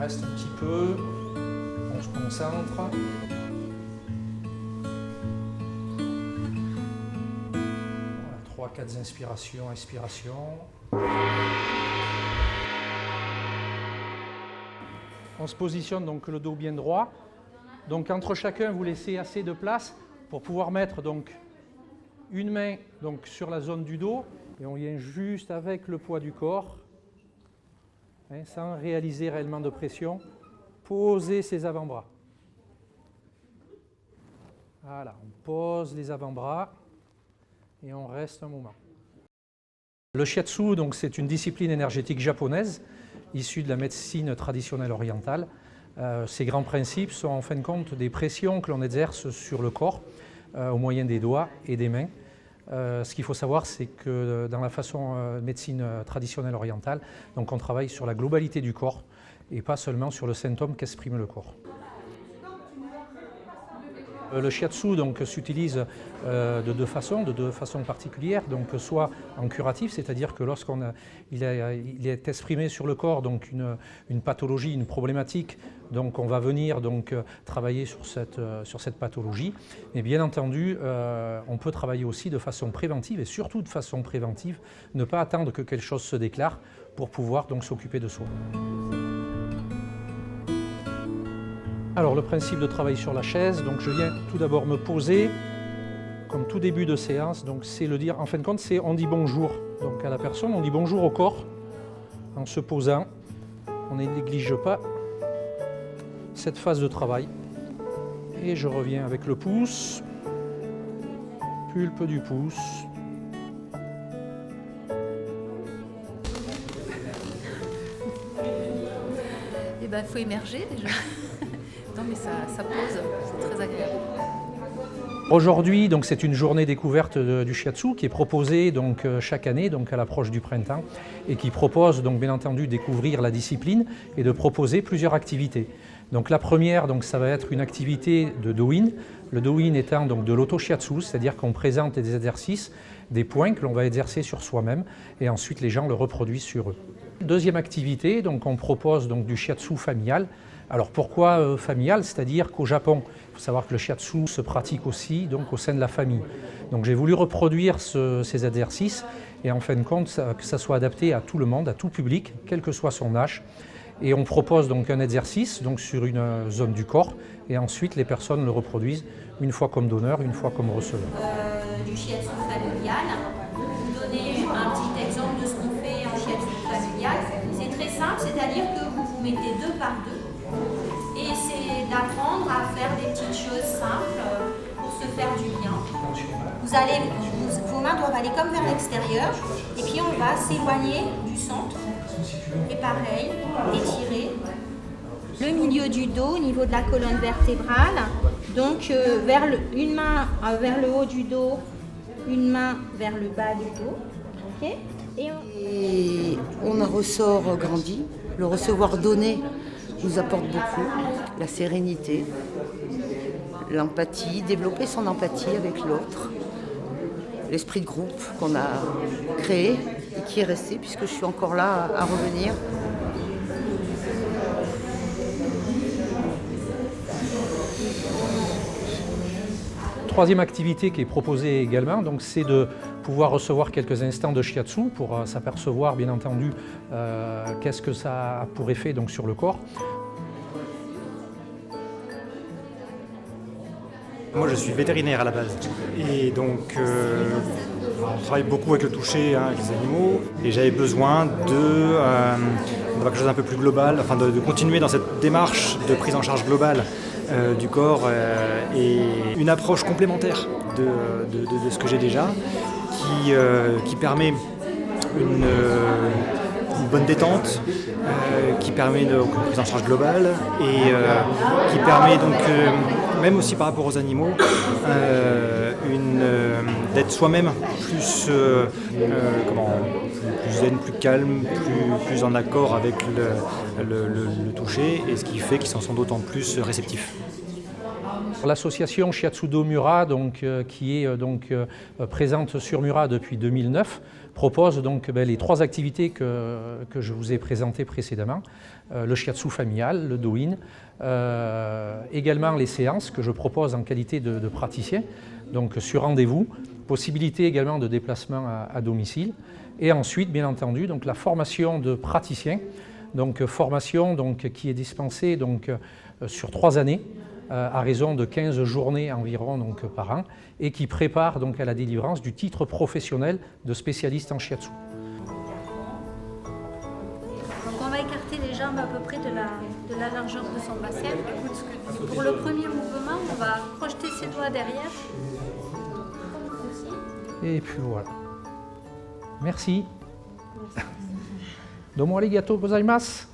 reste un petit peu. On se concentre. Voilà, 3-4 inspirations, expirations. On se positionne donc le dos bien droit. Donc entre chacun, vous laissez assez de place pour pouvoir mettre donc une main donc sur la zone du dos et on vient juste avec le poids du corps, hein, sans réaliser réellement de pression, poser ses avant-bras. Voilà, on pose les avant-bras et on reste un moment. Le shiatsu, donc, c'est une discipline énergétique japonaise issue de la médecine traditionnelle orientale. Ces grands principes sont en fin de compte des pressions que l'on exerce sur le corps au moyen des doigts et des mains. Ce qu'il faut savoir, c'est que dans la façon médecine traditionnelle orientale, donc on travaille sur la globalité du corps et pas seulement sur le symptôme qu'exprime le corps. Le shiatsu s'utilise de deux façons particulières, donc soit en curatif, c'est-à-dire que il est exprimé sur le corps donc une pathologie, une problématique, donc on va venir travailler sur cette pathologie. Mais bien entendu, on peut travailler aussi de façon préventive et surtout de façon préventive, ne pas attendre que quelque chose se déclare pour pouvoir donc s'occuper de soi. Alors le principe de travail sur la chaise, donc je viens tout d'abord me poser, comme tout début de séance, donc c'est le dire, en fin de compte, on dit bonjour donc à la personne, on dit bonjour au corps en se posant, on ne néglige pas cette phase de travail. Et je reviens avec le pouce, pulpe du pouce. Eh ben, il faut émerger déjà. Non mais ça pose, c'est très agréable. Aujourd'hui, c'est une journée découverte du shiatsu qui est proposée chaque année à l'approche du printemps et qui propose bien entendu découvrir la discipline et de proposer plusieurs activités. Donc la première, ça va être une activité de do-in, le do-in étant de l'auto-shiatsu, c'est-à-dire qu'on présente des exercices, des points que l'on va exercer sur soi-même et ensuite les gens le reproduisent sur eux. Deuxième activité, on propose du shiatsu familial. Alors pourquoi familial? C'est-à-dire qu'au Japon, il faut savoir que le shiatsu se pratique aussi au sein de la famille. Donc j'ai voulu reproduire ces exercices et en fin de compte que ça soit adapté à tout le monde, à tout public, quel que soit son âge. Et on propose un exercice sur une zone du corps et ensuite les personnes le reproduisent une fois comme donneur, une fois comme receveur. Du shiatsu familial, vous donner un petit exemple de ce qu'on fait en shiatsu familial. C'est très simple, c'est-à-dire que vous mettez 2 par 2 et c'est d'apprendre à faire des petites choses simples pour se faire du bien. Vos mains doivent aller comme vers l'extérieur et puis on va s'éloigner du centre et pareil, étirer le milieu du dos au niveau de la colonne vertébrale, donc une main vers le haut du dos, une main vers le bas du dos. Okay. Et on en ressort grandi. Le recevoir donné nous apporte beaucoup. La sérénité, l'empathie, développer son empathie avec l'autre. L'esprit de groupe qu'on a créé et qui est resté puisque je suis encore là à revenir. Troisième activité qui est proposée également, c'est de pouvoir recevoir quelques instants de shiatsu pour s'apercevoir bien entendu qu'est-ce que ça a pour effet sur le corps. Moi je suis vétérinaire à la base et donc on travaille beaucoup avec le toucher, avec les animaux et j'avais besoin d'avoir quelque chose d'un peu plus global, de continuer dans cette démarche de prise en charge globale du corps et une approche complémentaire de ce que j'ai déjà qui permet une bonne détente, qui permet une prise en charge globale et qui permet donc, même aussi par rapport aux animaux, d'être soi-même plus zen, plus calme, plus en accord avec le toucher et ce qui fait qu'ils en sont d'autant plus réceptifs. L'association Shiatsu Do Mura, qui est présente sur Mura depuis 2009, propose donc les 3 activités que je vous ai présentées précédemment. Le shiatsu familial, le do-in, également les séances que je propose en qualité de praticien, donc sur rendez-vous, possibilité également de déplacement à domicile, et ensuite bien entendu donc la formation de praticien, formation qui est dispensée sur 3 années, à raison de 15 journées environ par an, et qui prépare à la délivrance du titre professionnel de spécialiste en shiatsu. Donc on va écarter les jambes à peu près de la largeur de son bassin. Pour le premier mouvement, on va projeter ses doigts derrière. Et puis voilà. Merci. Domo arigatou gozaimasu.